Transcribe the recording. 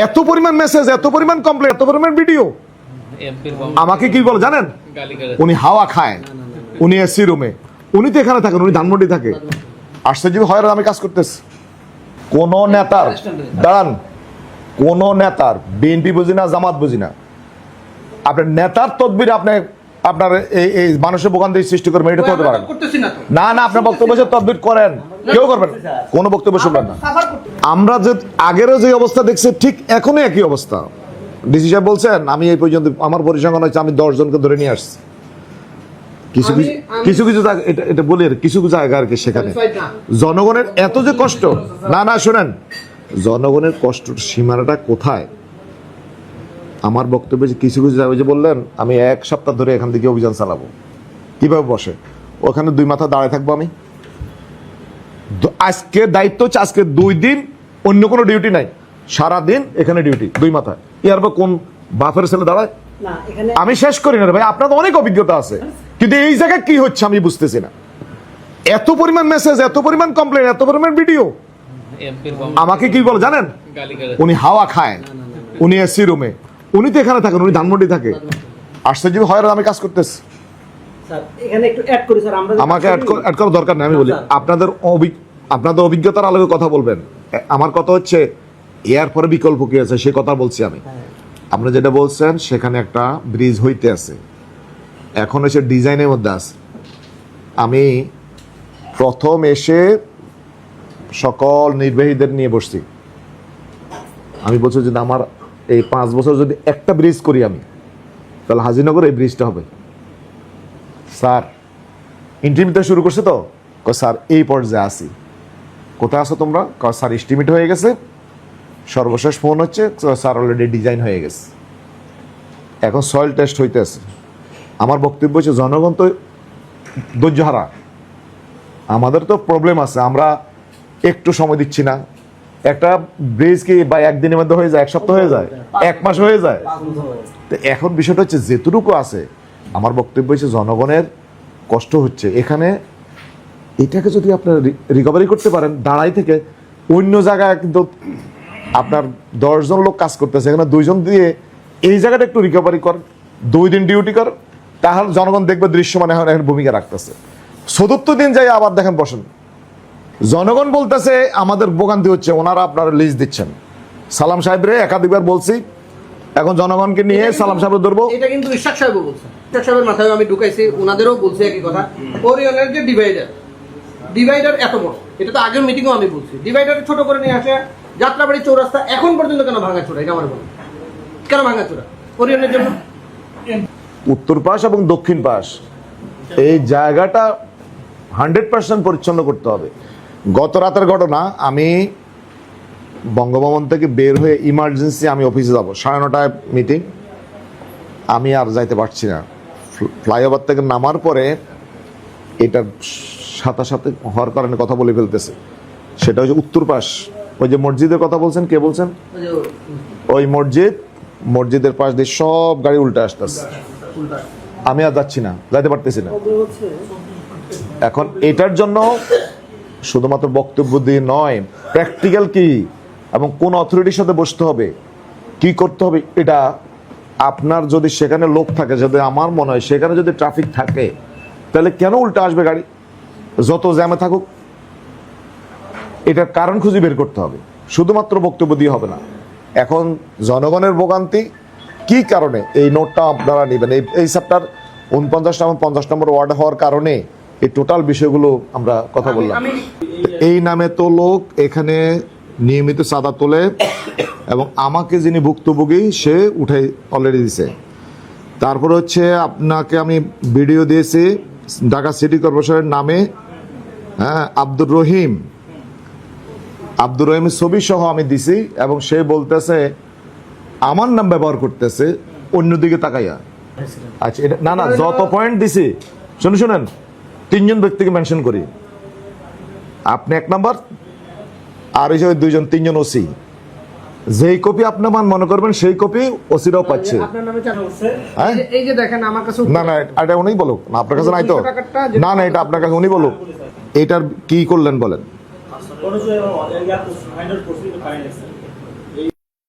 এত পরিমাণ মেসেজ, এত পরিমাণ কমপ্লেন, এত পরিমাণ ভিডিও। আমাকে কি বলে জানেন? উনি হাওয়া খায়, উনি এসি রুমে, উনি তো এখানে থাকেন, উনি ধানমন্ডি থাকে। আশ্চর্য হয় আমি কাজ করতেছি। কোন নেতার দাঁড়ান, কোন নেতার, বিএনপি বুঝি না, জামাত বুঝি না, আপনার নেতার তদবির আপনি আপনার এই মানুষের বোকান দিয়ে সৃষ্টি করবেন, এটা করতে পারেন না। না, আপনার বক্তব্য তদবির করেন, কেউ করবেন কোন বক্তব্য শুনবেন না। আমরা যে আগেরও যে অবস্থা দেখছি ঠিক এখনই একই অবস্থা। ডিসি সাহেব বলছেন আমি এই পর্যন্ত আমার পরিসংখ্যান হচ্ছে আমি 10 জনকে ধরে নিয়ে আসছি। কিছু কিছু এটা বলি কিছু কিছু জায়গা আর কি, সেখানে জনগণের এত যে কষ্ট, না শোনেন, জনগণের কষ্টের সীমানাটা কোথায়? আমার বক্তব্যে যে কিছু কিছু জায়গায় যে বললেন আমি 1 সপ্তাহ ধরে এখান থেকে অভিযান চালাবো, কিভাবে বসে ওখানে 2 মাথা দাঁড়ায় থাকবো আমি? আজকে দায়িত্ব হচ্ছে আজকে 2 দিন অন্য কোনো ডিউটি নাই, সারাদিন এখানে ডিউটি 2 মাথা। এর পর কোন বাপের ছেলে দাঁড়ায়? আমি শেষ করি না ভাই, আপনাদের অনেক অভিজ্ঞতা আছে, কিন্তু এই জায়গায় কি হচ্ছে আমি বুঝতেছি না। এত পরিমাণ মেসেজ, এত পরিমাণ কমপ্লেন, এত পরিমাণ ভিডিও। আমাকে কি বলে জানেন? উনি হাওয়া খায়, উনি এসি রুমে, উনি তো এখানে থাকেন, উনি ধানমন্ডি থাকে। আশ্চর্য হয় আমি কাজ করতেছি। আমাকে অ্যাড করার দরকার নেই। আমি বলি আপনাদের অভিজ্ঞতার আলোকে কথা বলবেন। আমার কথা হচ্ছে এর পরে বিকল্প কি আছে সে কথা বলছি আমি। আপনি যেটা বলছেন সেখানে একটা ব্রিজ হইতে আছে, এখন এসে ডিজাইনের মধ্যে আছে। আমি প্রথম এসে সকল নির্বাহীদের নিয়ে বসছি, আমি বলছি যদি আমার এই 5 বছর যদি একটা ব্রিজ করি আমি, তাহলে হাজিনগর এই ব্রিজটা হবে। স্যার ইন্টারভিউতে শুরু করছে তো, স্যার এই পর্যায়ে আসি। কোথায় আসো তোমরা? স্যার এস্টিমেট হয়ে গেছে, সর্বশেষ ফোন হচ্ছে স্যার অলরেডি ডিজাইন হয়ে গেছে, এখন সয়েল টেস্ট হইতে আছে। আমার বক্তব্য হচ্ছে জনগণ তো ধৈর্য হারা, আমাদের তো প্রবলেম আছে, আমরা একটু সময় দিচ্ছি না। একটা ব্রিজ কি বা একদিনের মধ্যে হয়ে যায়, 1 সপ্তাহ হয়ে যায়, 1 মাস হয়ে যায়। তো এখন বিষয়টা হচ্ছে যেটুকু আছে, আমার বক্তব্য হচ্ছে জনগণের কষ্ট হচ্ছে এখানে, এটাকে যদি আপনারা রিকভারি করতে পারেন দাঁড়াই থেকে, অন্য জায়গায় কিন্তু আপনার 10 জন লোক কাজ করতেছে, এখানে 2 জন দিয়ে এই জায়গাটা একটু রিকভারি কর, 2 দিন ডিউটি কর, তাহলে জনগণ দেখবে দৃশ্যমান এখন ভূমিকা রাখতেছে। 74 দিন যাই আবার দেখেন বসেন, জনগণ বলতেছে আমাদের ভোগান্তি হচ্ছে, ওনারা আপনারা লিস্ট দিচ্ছেন। সালাম সাহেবরে একাধিকবার বলছি, এখন জনগণকে নিয়ে সালাম সাহেব ধরবো। এটা কিন্তু ইশাক সাহেবও বলছে, ইশাক সাহেবের মাথায় আমি ঢুকাইছি, ওনাদেরও বলছি একই কথা। ওরিয়নের যে ডিভাইডার এত বড়, এটা তো আগের মিটিংও আমি বলছি, ডিভাইডার ছোট করে নিয়ে আসে যাত্রাবাড়ি চৌরাস্তা এখন পর্যন্ত কেন ভাঙাচোরা? এটা আমার বলো, কেন ভাঙাচোরা? ওরিয়নের জন্য উত্তর পাশ এবং দক্ষিণ পাশ এই জায়গাটা 100% পরিচ্ছন্ন করতে হবে। গত রাতের ঘটনা, আমি বঙ্গভবন থেকে বের হয়ে ইমার্জেন্সি আমি অফিসে যাব, 9:30টায় মিটিং, আমি আর যাইতে পারছি না। ফ্লাইওভার থেকে নামার পরে এটার সাথে সাথে হওয়ার কারণে কথা বলে ফেলতেছে, সেটা হচ্ছে উত্তর পাশ। ওই যে মসজিদের কথা বলছেন, কে বলছেন? ওই মসজিদের পাশ দিয়ে সব গাড়ি উল্টে আসতেছে, আমি আর যাচ্ছি না, যাইতে পারতেছি না। এখন এটার জন্য শুধুমাত্র বক্তব্য দিয়ে নয়, প্র্যাকটিক্যাল কি এবং কোন অথরিটির সাথে বসতে হবে, কি করতে হবে, এটা আপনার যদি সেখানে লোক থাকে, যদি আমার মনে হয় সেখানে যদি ট্রাফিক থাকে, তাহলে কেন উল্টে আসবে গাড়ি? যত জ্যামে থাকুক, এটার কারণ খুঁজে বের করতে হবে, শুধুমাত্র বক্তব্য দিয়ে হবে না। এখন জনগণের ভোগান্তি কি কারণে, এই নোটটা আপনারা নেবেন। এই চ্যাপ্টার 49 এবং 50 নম্বর ওয়ার্ড হওয়ার কারণে এই টোটাল বিষয়গুলো আমরা কথা বললাম। এই নামে তো লোক এখানে নিয়মিত চাঁদা তোলে, এবং আমাকে যিনি ভুক্তভোগী সে উঠে অলরেডি দিছে। তারপর হচ্ছে আপনাকে আমি ভিডিও দিয়েছি ঢাকা সিটি কর্পোরেশনের নামে, হ্যাঁ, আব্দুর রহিমের ছবি সহ আমি দিছি, এবং সে বলতেছে আমার নাম ব্যবহার করতেছে অন্যদিকে তাকাইয়া। আচ্ছা, এটা না যত পয়েন্ট দিছি শুনেন, 3 জন ব্যক্তিকে মেনশন করি, আপনি 1 নাম্বার, আর এই যে 2 জন 3 জন ওসি, যেই কপি আপনি মনে করবেন সেই কপি ওসিরাও পাচ্ছে। এই যে দেখেন আমার কাছে, না এটা উনি বলুক, না আপনার কাছে নাই তো, না এটা আপনার কাছে উনি বলুক, এটার কি করলেন বলেন।